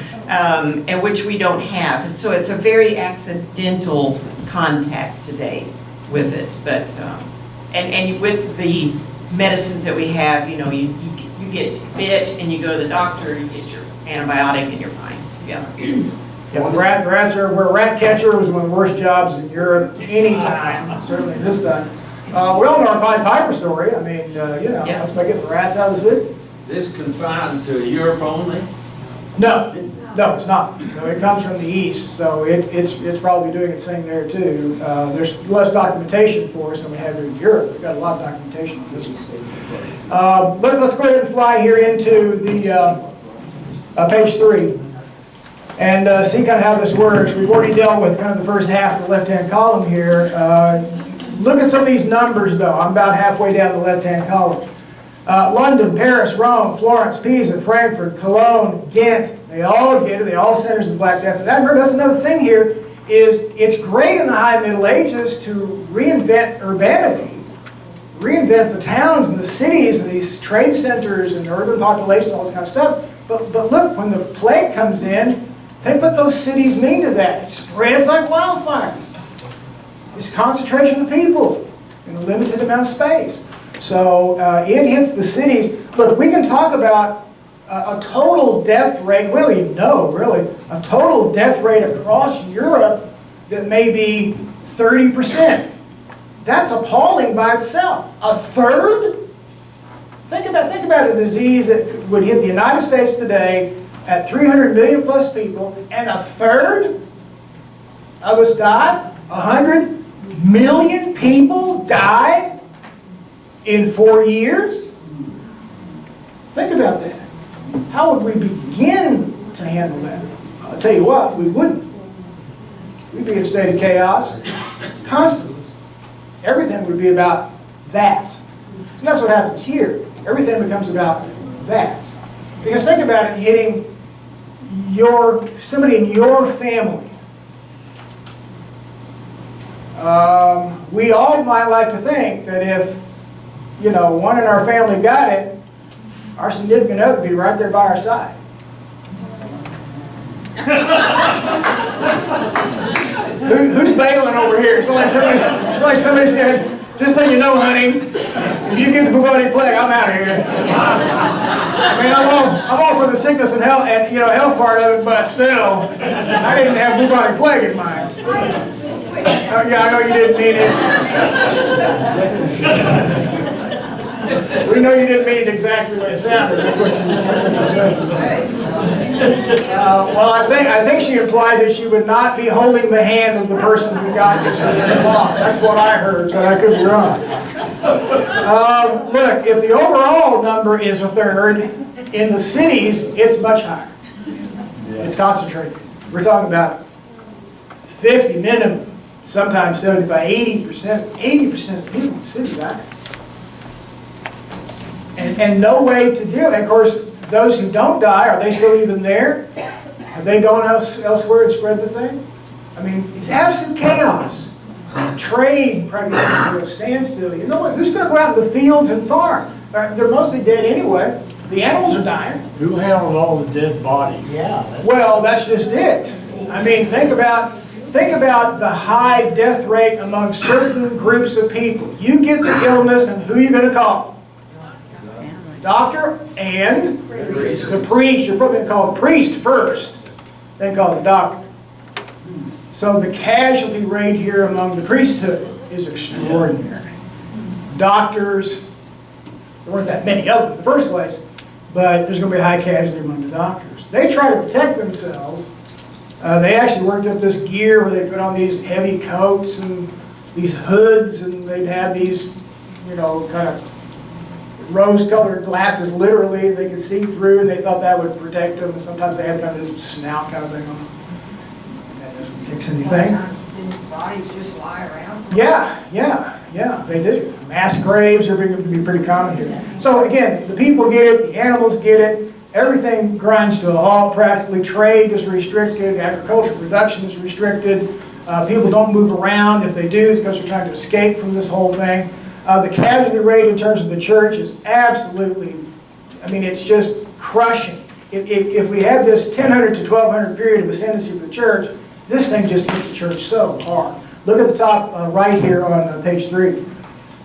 and which we don't have. So it's a very accidental contact today with it. But, and with the medicines that we have, you get bit and you go to the doctor, you get your antibiotic and you're fine. Yeah. Yeah, rats are, where rat catcher was one of the worst jobs in Europe any time, certainly this time. We all know our Pied Piper story. I mean, Yeah. that's by getting the rats out of the city. This confined to Europe only? No, it's not. No, it comes from the east, so it's probably doing its thing there too. There's less documentation for us than we have in Europe. We've got a lot of documentation on this one. Let's go ahead and fly here into the page 3 and see kind of how this works. We've already dealt with kind of the first half of the left-hand column here. Look at some of these numbers though. I'm about halfway down the left-hand column. London, Paris, Rome, Florence, Pisa, Frankfurt, Cologne, Ghent, they all get it, they all centers of the Black Death. And that's another thing here, is it's great in the High Middle Ages to reinvent urbanity, reinvent the towns and the cities and these trade centers and urban populations, all this kind of stuff. But look, when the plague comes in, think what those cities mean to that. It spreads like wildfire. It's concentration of people in a limited amount of space. So it hits the cities. Look, we can talk about a total death rate, we don't even know really, a total death rate across Europe that may be 30%. That's appalling by itself. A third? Think about a disease that would hit the United States today at 300 million plus people, and a third of us died? 100 million people died in 4 years? Think about that. How would we begin to handle that? I'll tell you what, we wouldn't. We'd be in a state of chaos constantly. Everything would be about that. And that's what happens here. Everything becomes about that. Because think about it hitting somebody in your family. We all might like to think that if, one in our family got it, our significant other would be right there by our side. Who's bailing over here? It's like somebody said, just so you know, honey, if you get the Bubonic Plague, I'm out of here. I mean, I'm all for the sickness and health, and health part of it, but still, I didn't have Bubonic Plague in mind. Yeah, I know you didn't mean it. We know you didn't mean it exactly the way it sounded. That's what you said. Well, I think she implied that she would not be holding the hand of the person who got this. That's what I heard, but I could be wrong. Look, if the overall number is a third, in the cities, it's much higher. It's concentrated. We're talking about 50 minimum, sometimes 75, 80%. 80% of people in the city die. And no way to do it. Of course, those who don't die, are they still even there? Have they gone elsewhere and spread the thing? I mean, it's absolute chaos. Trade practically to a standstill. You know what? Who's going to go out in the fields and farm? They're mostly dead anyway. The animals are dying. Who handled all the dead bodies? Yeah. Well, that's just it. I mean, think about the high death rate among certain groups of people. You get the illness, and who are you going to call? Doctor and the priest. You're probably going to call the priest first, then call the doctor. So the casualty rate here among the priesthood is extraordinary. Doctors, there weren't that many of them in the first place, but there's going to be a high casualty among the doctors. They try to protect themselves. They actually worked up this gear where they put on these heavy coats and these hoods, and they'd have these, kind of rose-colored glasses, literally, they could see through, and they thought that would protect them. And sometimes they had kind of this snout kind of thing on. That doesn't fix anything. Didn't bodies just lie around? Yeah, they do. Mass graves are going to be pretty common here. So again, the people get it, the animals get it, everything grinds to a halt practically. Trade is restricted, agricultural production is restricted. People don't move around. If they do, it's because they're trying to escape from this whole thing. The casualty rate in terms of the church is absolutely, it's just crushing. If we had this 1000 to 1200 period of ascendancy of the church, this thing just hit the church so hard. Look at the top right here on page 3.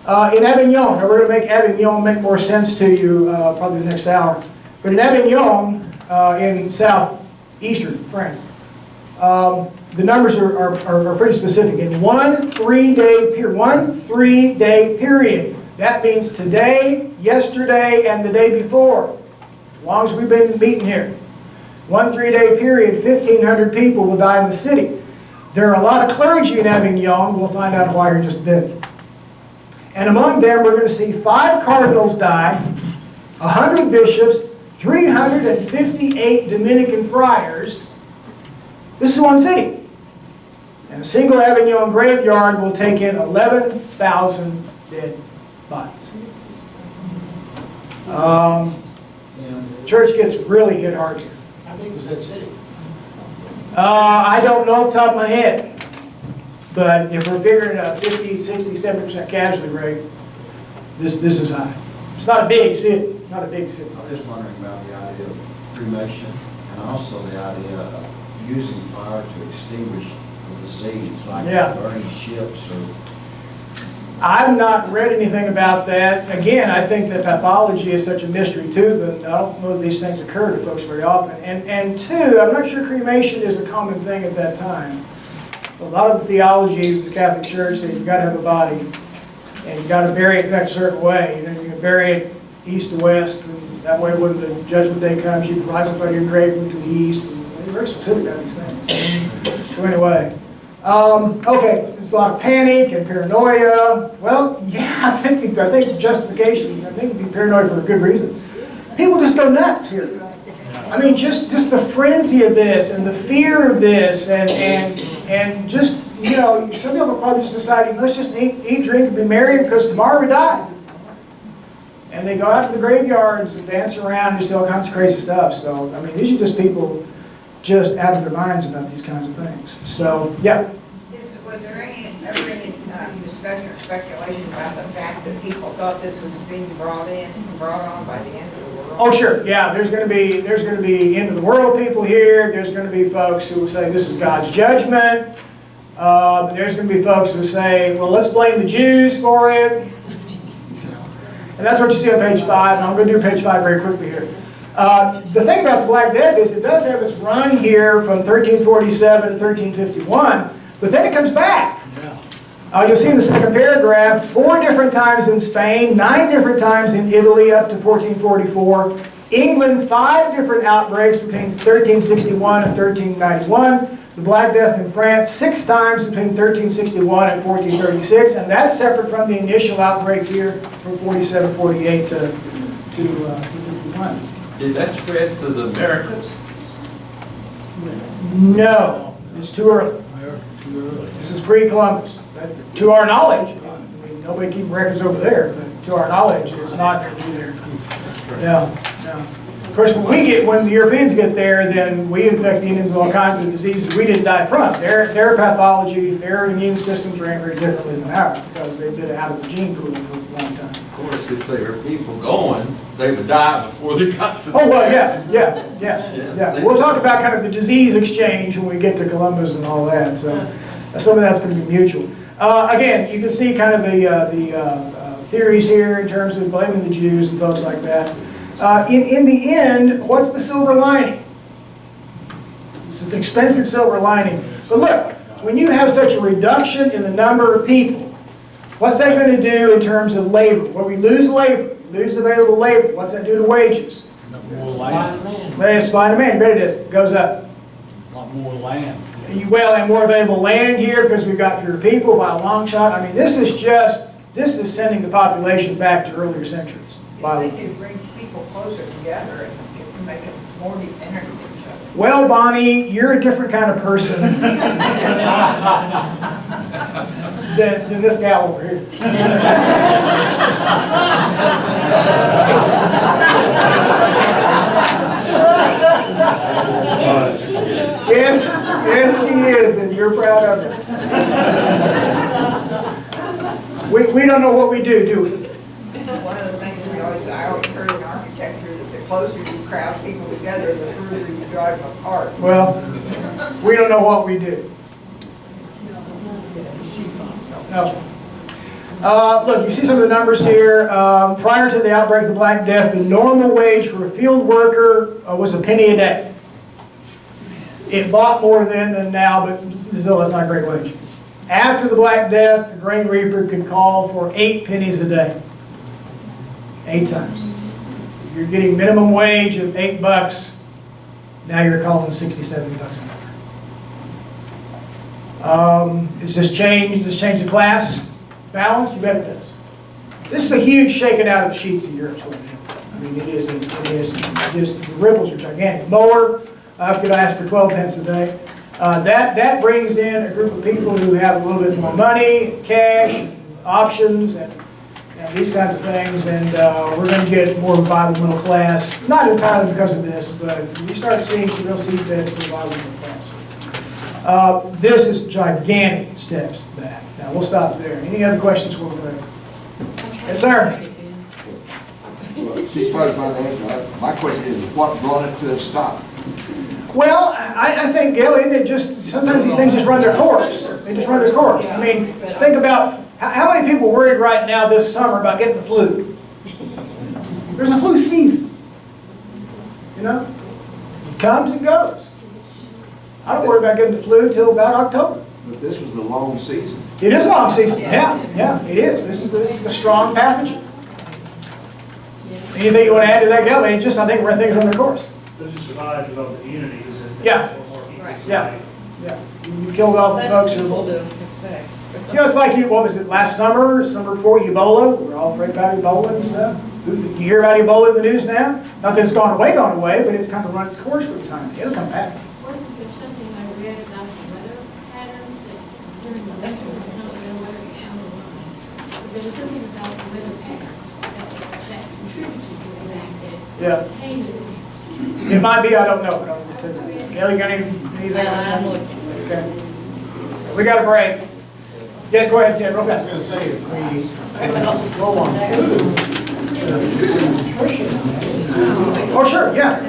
In Avignon, now we're going to make Avignon make more sense to you probably the next hour. But in Avignon, in southeastern France, the numbers are pretty specific. In one 3-day period, that means today, yesterday, and the day before, as long as we've been meeting here. One 3-day period, 1,500 people will die in the city. There are a lot of clergy in Avignon. We'll find out why here in just a bit. And among them, we're going to see 5 cardinals die, 100 bishops, 358 Dominican friars. This is one city. And a single Avignon graveyard will take in 11,000 dead bodies. Church gets really hit hard here. How big was that city? I don't know off the top of my head. But if we're figuring a 50, 60, 70% casualty rate, this is high. It's not a big city. Not a big city. I was just wondering about the idea of cremation and also the idea of using fire to extinguish the disease, like burning ships or... I've not read anything about that. Again, I think that pathology is such a mystery too, but I don't know that these things occur to folks very often. And two, I'm not sure cremation is a common thing at that time. A lot of the theology of the Catholic Church says you've got to have a body and you've got to bury it in a certain way. You know, you can bury it east to west, and that way when the judgment day comes, you can rise up out of your grave and to the east. And they're very specific about these things. So anyway, okay, there's a lot of panic and paranoia. Well, yeah, I think justification, I think you'd be paranoid for a good reason. People just go nuts here. I mean, just the frenzy of this and the fear of this and just, you know, some people are probably just deciding, let's just eat, drink, and be merry because tomorrow we die. And they go out to the graveyards and dance around and just do all kinds of crazy stuff. So, I mean, these are just people just out of their minds about these kinds of things. So, yeah. Was there ever any discussion or speculation about the fact that people thought this was being brought on by the end of the world? Oh, sure. Yeah, there's going to be end of the world people here. There's going to be folks who will say this is God's judgment. There's going to be folks who say, well, let's blame the Jews for it. And that's what you see on page 5. And I'm going to do page 5 very quickly here. The thing about the Black Death is it does have its run here from 1347 to 1351, but then it comes back. You'll see in the second paragraph, 4 different times in Spain, 9 different times in Italy up to 1444. England, 5 different outbreaks between 1361 and 1391. The Black Death in France, 6 times between 1361 and 1436, and that's separate from the initial outbreak here from 4748 to 51. Did that spread to the Americas? No, it's too early. This is pre-Columbus. To our knowledge, I mean, nobody keeps records over there, but to our knowledge, it's not there. No. Of course, when the Europeans get there, then we infect the Indians with all kinds of diseases we didn't die from. Their pathology, their immune systems ran very differently than ours because they've been out of the gene pool for a long time. Of course, if there were people going, they would die before they got to the... Oh, well, yeah. We'll talk about kind of the disease exchange when we get to Columbus and all that. So some of that's going to be mutual. Again, you can see kind of the theories here in terms of blaming the Jews and folks like that. In the end, what's the silver lining? It's an expensive silver lining. So look, when you have such a reduction in the number of people, what's that going to do in terms of labor? Well, we lose labor, we lose available labor. What's that do to wages? More land. Supply and demand, bet it is. It goes up. A lot more land. Well, and more available land here because we've got fewer people by a long shot. I mean, this is sending the population back to earlier centuries. I think it brings people closer together and make it more dependent on each other. Well, Bonnie, you're a different kind of person than this gal over here. Yes, she is, and you're proud of her. We don't know what we do we? One of the things I always heard in architecture that the closer you crowd people together, the further you drive them apart. Well, we don't know what we do. No. Look, you see some of the numbers here. Prior to the outbreak of the Black Death, the normal wage for a field worker was a penny a day. It bought more then than now, but still that's not a great wage. After the Black Death, the grain reaper could call for 8 pennies a day. 8 times. You're getting minimum wage of $8. Now you're calling 60, 70 bucks an hour. Does this change the class balance? You bet it does. This is a huge shaking out of the sheets in Europe. I mean, it is just, the ripples are gigantic. Mower could ask for 12 pence a day. That brings in a group of people who have a little bit more money, cash, options, and these kinds of things, and we're going to get more of a viable middle class. Not entirely because of this, but we start seeing some real seedbeds for the viable middle class. This is gigantic steps back. Now, we'll stop there. Any other questions for me? Yes, sir? She's trying to find the answer. My question is, what brought it to a stop? Well, I think, Gail, isn't it just, sometimes these things just run their course. They just run their course. I mean, think about, how many people are worried right now this summer about getting the flu? There's a flu season. You know? It comes and goes. I don't worry about getting the flu till about October. But this was a long season. It is a long season, yeah, it is. This is a strong pathogen. Anything you want to add to that, Gail? I mean, I think we're things on their course. Those who survived developed immunities and Yeah. more people Yeah. survived. You killed all the folks who... You know, it's like, what was it, last summer before Ebola? We were all afraid about Ebola and stuff. You hear about Ebola in the news now? Not that it's gone away, but it's kind of run its course for a time. It'll come back. Wasn't there something I read about the weather patterns that during the winter, there was something about the weather patterns that contributed to the fact that Yeah. came to It might be, I don't know. Gail, you got anything? I'm looking. Okay. We got a break. Yeah, go ahead, Ted, real fast. I was going to say, if we go on Oh, sure, yeah.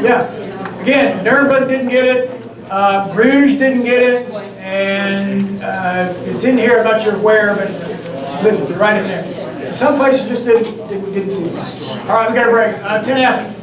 Again, Nuremberg didn't get it, Bruges didn't get it, and it's in here, I'm not sure where, but it's right in there. Some places just didn't see it. All right, we got a break. 10 after.